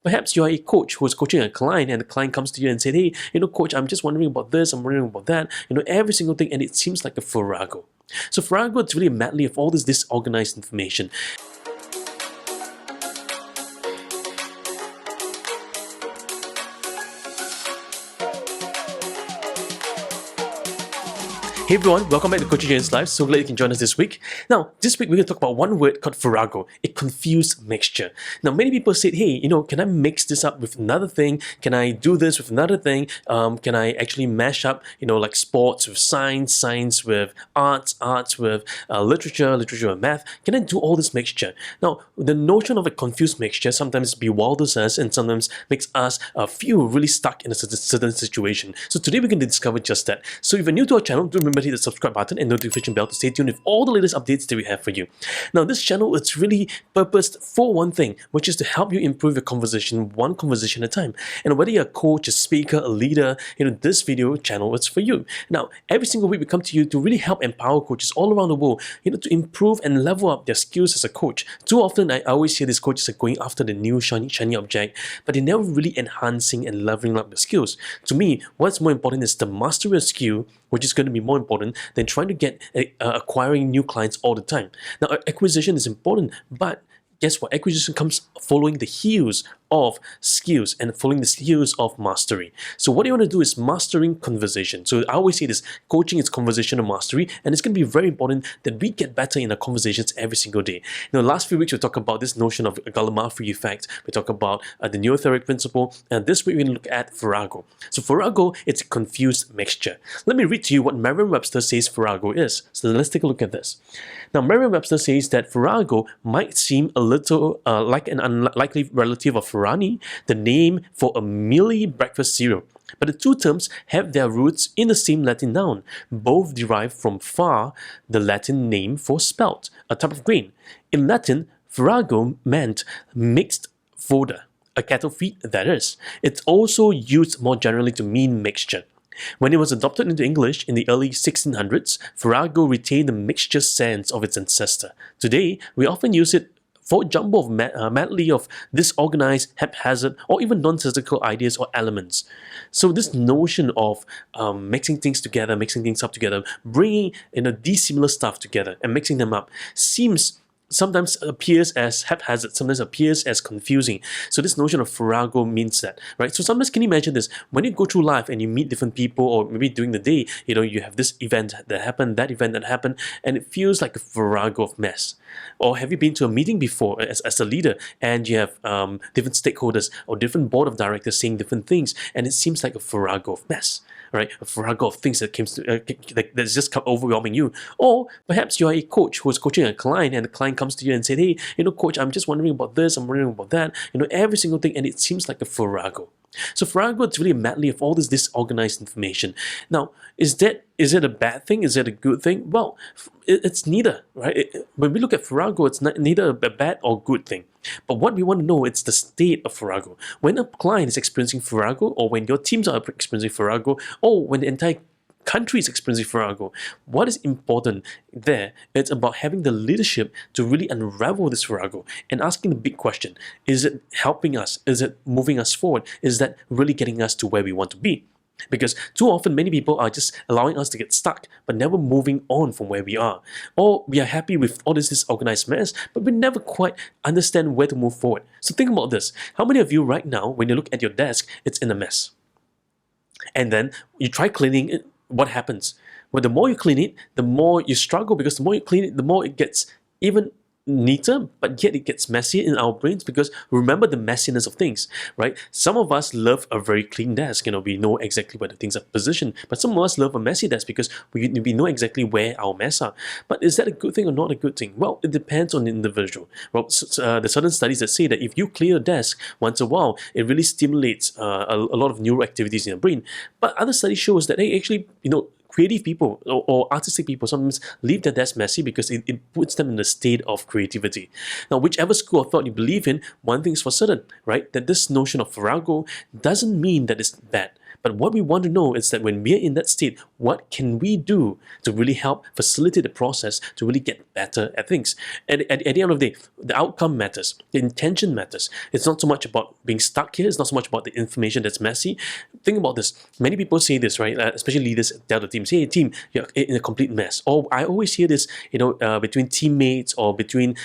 Perhaps you are a coach who is coaching a client and the client comes to you and said, hey, coach, I'm just wondering about this, I'm wondering about that, every single thing, and it seems like a Farrago. So Farrago, it's really a medley of all this disorganized information. Hey everyone, welcome back to Coaching James Live. So glad you can join us this week. Now, this week we're going to talk about one word called Farrago, a confused mixture. Now, many people said, hey, can I mix this up with another thing? Can I do this with another thing? Can I actually mash up, like sports with science, science with arts, arts with literature, literature with math? Can I do all this mixture? Now, the notion of a confused mixture sometimes bewilders us and sometimes makes us feel really stuck in a certain situation. So today we're going to discover just that. So if you're new to our channel, do remember to hit the subscribe button and notification bell to stay tuned with all the latest updates that we have for you. Now, this channel, it's really purposed for one thing, which is to help you improve your conversation one conversation at a time. And whether you're a coach, a speaker, a leader, this video channel is for you. Now, every single week we come to you to really help empower coaches all around the world, to improve and level up their skills as a coach. Too often, I always hear these coaches are going after the new shiny object, but they're never really enhancing and leveling up their skills. To me, what's more important is the mastery of skill, which is going to be more important than trying to get acquiring new clients all the time. Now, acquisition is important, but guess what? Acquisition comes following the heels of skills and following the heels of mastery. So what you want to do is mastering conversation. So I always say this, coaching is conversational mastery, and it's going to be very important that we get better in our conversations every single day. Last few weeks we talked about this notion of Gallimaufry effect. We talked about the neurotherapy principle, and this week we're going to look at Farrago. So Farrago, it's a confused mixture. Let me read to you what Merriam-Webster says Farrago is. So let's take a look at this. Now, Merriam-Webster says that Farrago might seem a little like an unlikely relative of Farani, the name for a mealy breakfast cereal. But the two terms have their roots in the same Latin noun, both derived from far, the Latin name for spelt, a type of grain. In Latin, Farrago meant mixed fodder, a cattle feed, that is. It's also used more generally to mean mixture. When it was adopted into English in the early 1600s, Farrago retained the mixture sense of its ancestor. Today, we often use it for a jumble of medley of disorganized, haphazard, or even nonsensical ideas or elements. So this notion of mixing things together, mixing things up together, bringing dissimilar stuff together and mixing them up sometimes appears as haphazard, sometimes appears as confusing. So this notion of Farrago means that, right? So sometimes, can you imagine this? When you go through life and you meet different people, or maybe during the day, you have this event that happened, that event that happened, and it feels like a Farrago of mess. Or have you been to a meeting before as a leader and you have different stakeholders or different board of directors saying different things, and it seems like a Farrago of mess? Right, a Farrago of things that's just overwhelming you. Or perhaps you are a coach who is coaching a client and the client comes to you and said, hey, coach, I'm just wondering about this, I'm wondering about that, every single thing, and it seems like a Farrago. So Farrago, it's really a medley of all this disorganized information. Now, is it a bad thing? Is it a good thing? Well, it's neither, right? When we look at Farrago, it's neither a bad or good thing. But what we want to know, it's the state of Farrago. When a client is experiencing Farrago, or when your teams are experiencing Farrago, or when the entire country is experiencing Farrago, what is important there? It's about having the leadership to really unravel this Farrago and asking the big question: is it helping us? Is it moving us forward? Is that really getting us to where we want to be? Because too often, many people are just allowing us to get stuck, but never moving on from where we are. Or we are happy with all this disorganized mess, but we never quite understand where to move forward. So think about this. How many of you right now, when you look at your desk, it's in a mess? And then you try cleaning it, what happens? Well, the more you clean it, the more you struggle, because the more you clean it, the more it gets even neater, but yet it gets messy in our brains, because remember the messiness of things, right? Some of us love a very clean desk, we know exactly where the things are positioned, but some of us love a messy desk because we know exactly where our mess are. But is that a good thing or not a good thing? Well, it depends on the individual. Well, there's certain studies that say that if you clear a desk once a while, it really stimulates a lot of neural activities in your brain. But other studies shows that, hey, actually, creative people or artistic people sometimes leave their desk messy because it puts them in a state of creativity. Now, whichever school of thought you believe in, one thing is for certain, right? That this notion of Farrago doesn't mean that it's bad, But what we want to know is that when we're in that state, what can we do to really help facilitate the process to really get better at things? At the end of the day, the outcome matters, the intention matters. It's not so much about being stuck here, it's not so much about the information that's messy. Think about this. Many people say this, right? Especially leaders tell the team, say, hey, team, you're in a complete mess. Or I always hear this, between teammates or between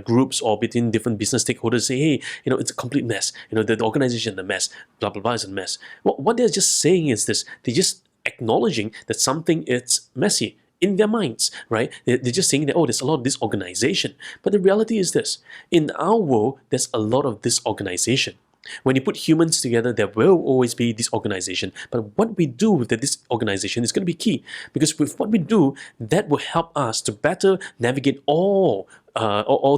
groups or between different business stakeholders, say, hey, it's a complete mess. The organization is a mess, blah, blah, blah is a mess. What they're just saying is this, they're just acknowledging that something is messy in their minds, right? They're just saying that, oh, there's a lot of disorganization. But the reality is this, in our world, there's a lot of disorganization. When you put humans together, there will always be disorganization. But what we do with this organization is going to be key, because with what we do, that will help us to better navigate all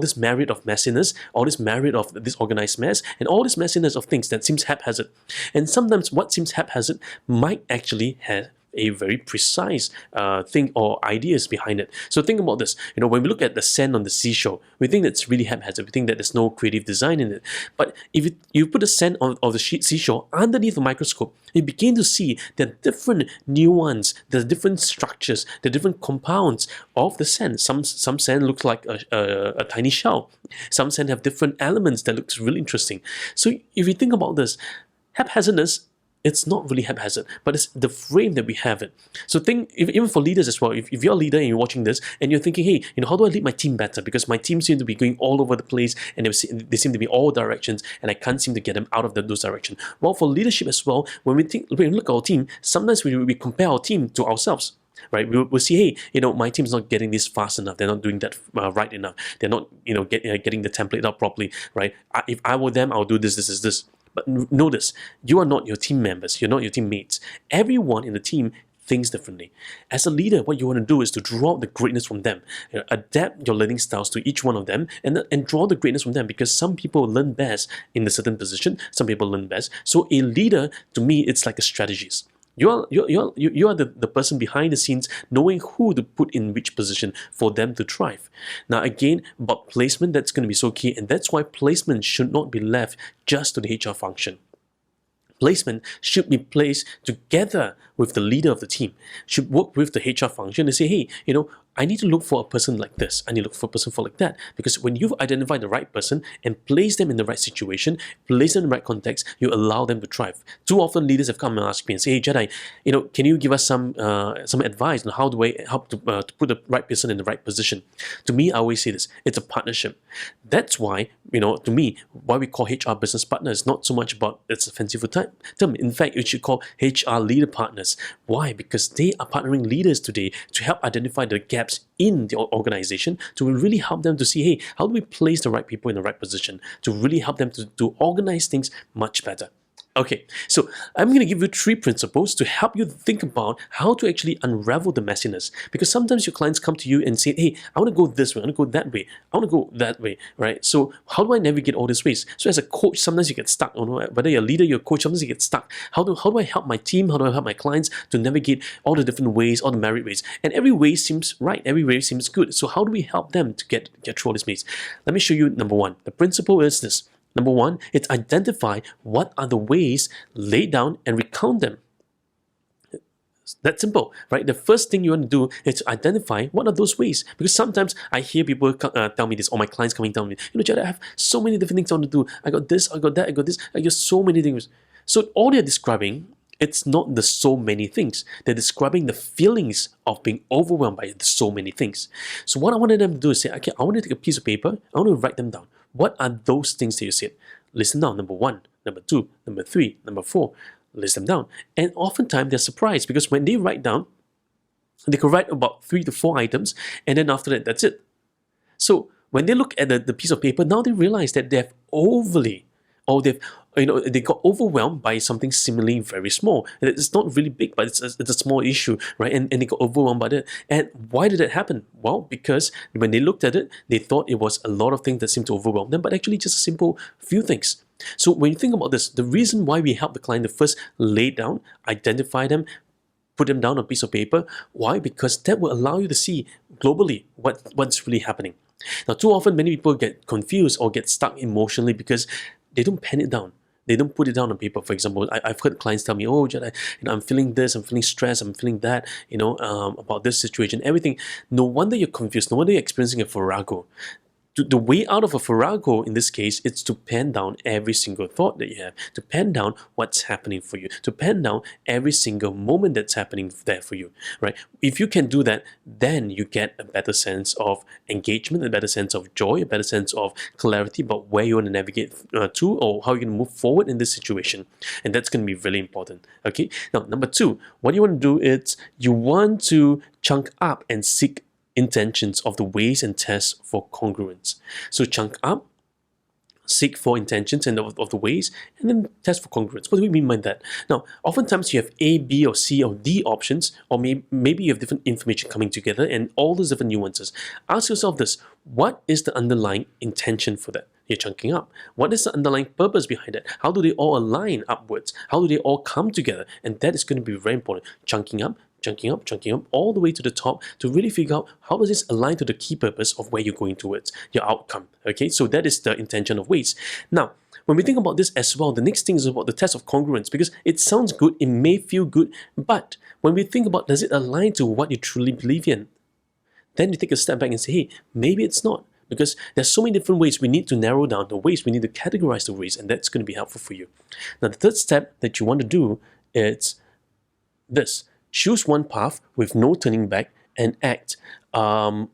this myriad of messiness, all this myriad of disorganized mess, and all this messiness of things that seems haphazard. And sometimes what seems haphazard might actually have a very precise thing or ideas behind it. So think about this. When we look at the sand on the seashore, we think that's really haphazard. We think that there's no creative design in it. But if you put the sand on the seashore underneath a microscope, you begin to see the different nuance, the different structures, the different compounds of the sand. Some sand looks like a tiny shell. Some sand have different elements that looks really interesting. So if you think about this, haphazardness, it's not really haphazard, but it's the frame that we have it. So think, even for leaders as well, if you're a leader and you're watching this and you're thinking, hey, how do I lead my team better? Because my team seems to be going all over the place and they seem to be all directions and I can't seem to get them out of those directions. Well, for leadership as well, when we look at our team, sometimes we compare our team to ourselves. Right, we'll see, hey, my team's not getting this fast enough. They're not doing that right enough. They're not, getting the template up properly. Right, if I were them, I'll do this. But notice, you are not your team members. You're not your teammates. Everyone in the team thinks differently. As a leader, what you want to do is to draw out the greatness from them. Adapt your learning styles to each one of them and draw the greatness from them, because some people learn best in a certain position. Some people learn best. So a leader, to me, it's like a strategist. You are the person behind the scenes, knowing who to put in which position for them to thrive. Now again, about placement, that's going to be so key, and that's why placement should not be left just to the HR function. Placement should be placed together with the leader of the team, should work with the HR function and say, hey, I need to look for a person like this. I need to look for a person for like that. Because when you've identified the right person and place them in the right situation, place them in the right context, you allow them to thrive. Too often leaders have come and asked me and say, hey, Jedi, can you give us some advice on how do I help to put the right person in the right position? To me, I always say this, it's a partnership. That's why, to me, why we call HR business partners, not so much about it's a fanciful term. In fact, you should call HR leader partners. Why? Because they are partnering leaders today to help identify the gaps in the organization, to really help them to see, hey, how do we place the right people in the right position, to really help them to organize things much better. Okay, so I'm going to give you 3 principles to help you think about how to actually unravel the messiness. Because sometimes your clients come to you and say, hey, I want to go this way, I want to go that way, I want to go that way, right? So how do I navigate all these ways? So as a coach, sometimes you get stuck. Whether you're a leader, you're a coach, sometimes you get stuck. How do I help my team? How do I help my clients to navigate all the different ways, all the merit ways? And every way seems right, every way seems good. So how do we help them to get through all these ways? Let me show you number 1. The principle is this. Number 1, it's identify what are the ways, lay down and recount them. That's simple, right? The first thing you want to do is to identify what are those ways. Because sometimes I hear people tell me this, or my clients coming tell me, Jedi, I have so many different things I want to do. I got this, I got that, I got this, I got so many things. So all they're describing, it's not the so many things. They're describing the feelings of being overwhelmed by the so many things. So what I wanted them to do is say, okay, I want to take a piece of paper, I want to write them down. What are those things that you said? List them down. Number 1, number 2, number 3, number 4. List them down. And oftentimes they're surprised, because when they write down, they could write about 3 to 4 items, and then after that, that's it. So when they look at the piece of paper, now they realize that they've overly, or they got overwhelmed by something seemingly very small. And it's not really big, but it's a small issue, right? And they got overwhelmed by it. And why did that happen? Well, because when they looked at it, they thought it was a lot of things that seemed to overwhelm them, but actually just a simple few things. So when you think about this, the reason why we help the client to first lay down, identify them, put them down on a piece of paper, why? Because that will allow you to see globally what's really happening. Now, too often, many people get confused or get stuck emotionally because they don't pen it down. They don't put it down on paper. For example, I've heard clients tell me, "Oh, Jedi, I'm feeling this, I'm feeling stressed, I'm feeling that, about this situation, everything." No wonder you're confused. No wonder you're experiencing a Farrago. The way out of a Farrago in this case is to pen down every single thought that you have, to pen down what's happening for you, to pen down every single moment that's happening there for you, right? If you can do that, then you get a better sense of engagement, a better sense of joy, a better sense of clarity about where you want to navigate to, or how you're going to move forward in this situation. And that's going to be really important, okay? Now, number two, what you want to do is you want to chunk up and seek intentions of the ways and tests for congruence. So chunk up, seek for intentions and of the ways, and then test for congruence. What do we mean by that? Now, oftentimes you have A, B, or C, or D options, or maybe you have different information coming together and all those different nuances. Ask yourself this: what is the underlying intention for that? You're chunking up. What is the underlying purpose behind it? How do they all align upwards? How do they all come together? And that is going to be very important. Chunking up, all the way to the top to really figure out how does this align to the key purpose of where you're going towards, your outcome. Okay, so that is the intention of ways. Now, when we think about this as well, the next thing is about the test of congruence, because it sounds good, it may feel good, but when we think about does it align to what you truly believe in, then you take a step back and say, hey, maybe it's not. Because there's so many different ways. We need to narrow down the ways, we need to categorize the ways, and that's going to be helpful for you. Now, the third step that you want to do is this: choose one path with no turning back and act on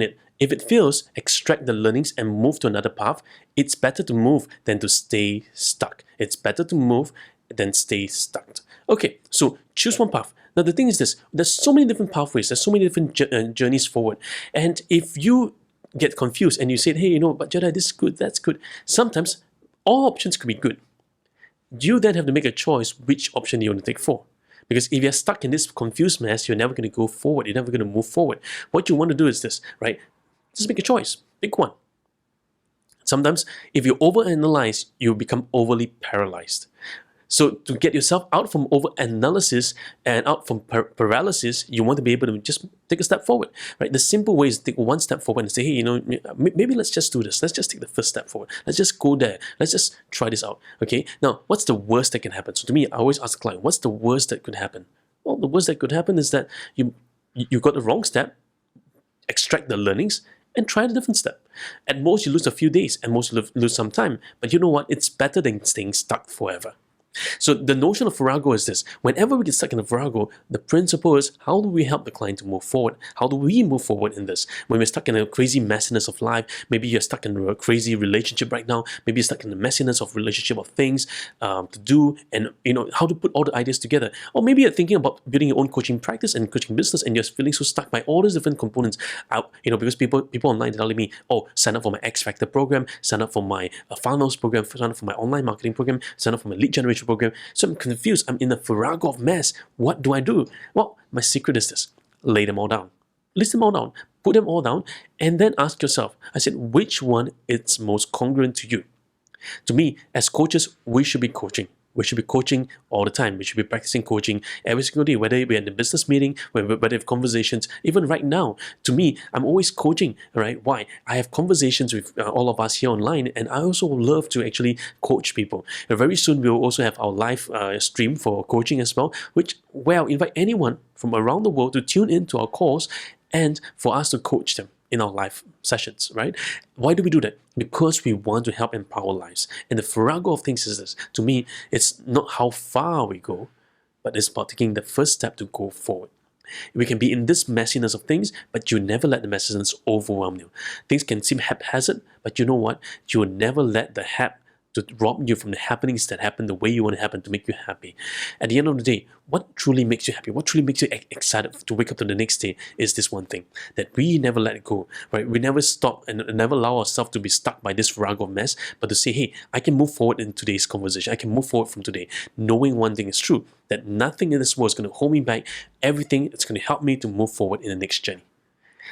it. If it fails, extract the learnings and move to another path. It's better to move than to stay stuck. It's better to move than stay stuck. Okay, so choose one path. Now the thing is this: there's so many different pathways. There's so many different journeys forward. And if you get confused and you say, hey, but Jedi, this is good, that's good. Sometimes all options could be good. You then have to make a choice which option you want to take for. Because if you're stuck in this confused mess, you're never going to go forward. You're never going to move forward. What you want to do is this, right? Just make a choice. Pick one. Sometimes, if you overanalyze, you become overly paralyzed. So to get yourself out from overanalysis and out from paralysis, you want to be able to just take a step forward, right? The simple way is to take one step forward and say, hey, maybe let's just do this. Let's just take the first step forward. Let's just go there. Let's just try this out, okay? Now, what's the worst that can happen? So to me, I always ask the client, what's the worst that could happen? Well, the worst that could happen is that you got the wrong step, extract the learnings, and try a different step. At most, you lose a few days, and most lose some time. But you know what? It's better than staying stuck forever. So the notion of Farrago is this: whenever we get stuck in a Farrago, the principle is, how do we help the client to move forward? How do we move forward in this? When we're stuck in a crazy messiness of life, maybe you're stuck in a crazy relationship right now, maybe you're stuck in the messiness of relationship of things to do, and how to put all the ideas together. Or maybe you're thinking about building your own coaching practice and coaching business, and you're feeling so stuck by all these different components out, because people online are telling me, oh, sign up for my X Factor program, sign up for my funnels program, sign up for my online marketing program, sign up for my lead generation program. So I'm confused. I'm in a Farrago of mess. What do I do? Well, my secret is this: lay them all down. List them all down. Put them all down. And then ask yourself, I said, which one is most congruent to you? To me, as coaches, we should be coaching. We should be coaching all the time. We should be practicing coaching every single day, whether we're in a business meeting, whether we have conversations. Even right now, to me, I'm always coaching, right? Why? I have conversations with all of us here online, and I also love to actually coach people. And very soon, we'll also have our live stream for coaching as well, where I'll invite anyone from around the world to tune into our calls and for us to coach them in our live sessions, right? Why do we do that? Because we want to help empower lives. And the Farrago of things is this: to me, it's not how far we go, but it's about taking the first step to go forward. We can be in this messiness of things, but you never let the messiness overwhelm you. Things can seem haphazard, but you know what? You will never let the hap to rob you from the happenings that happen the way you want to happen to make you happy. At the end of the day, what truly makes you happy, what truly makes you excited to wake up to the next day is this one thing, that we never let it go, right? We never stop and never allow ourselves to be stuck by this Farrago mess, but to say, hey, I can move forward in today's conversation. I can move forward from today, knowing one thing is true, that nothing in this world is going to hold me back. Everything is going to help me to move forward in the next journey.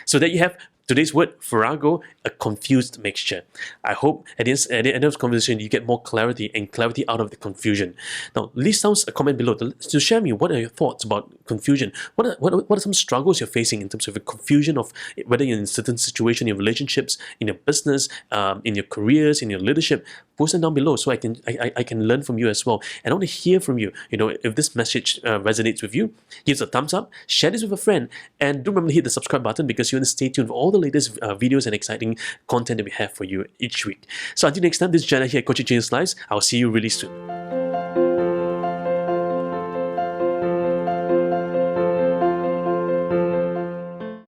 So that you have Today's word, Farrago, a confused mixture. I hope at the end of this conversation you get more clarity and clarity out of the confusion. Now, leave down a comment below to share me what are your thoughts about confusion. What are some struggles you're facing in terms of the confusion of whether you're in a certain situation, in your relationships, in your business, in your careers, in your leadership. Post them down below so I can learn from you as well. And I want to hear from you. If this message resonates with you, give us a thumbs up, share this with a friend, and do remember to hit the subscribe button because you want to stay tuned for all the latest videos and exciting content that we have for you each week. So until next time, this is Jedidiah here at Coaching Changes Lives. I'll see you really soon.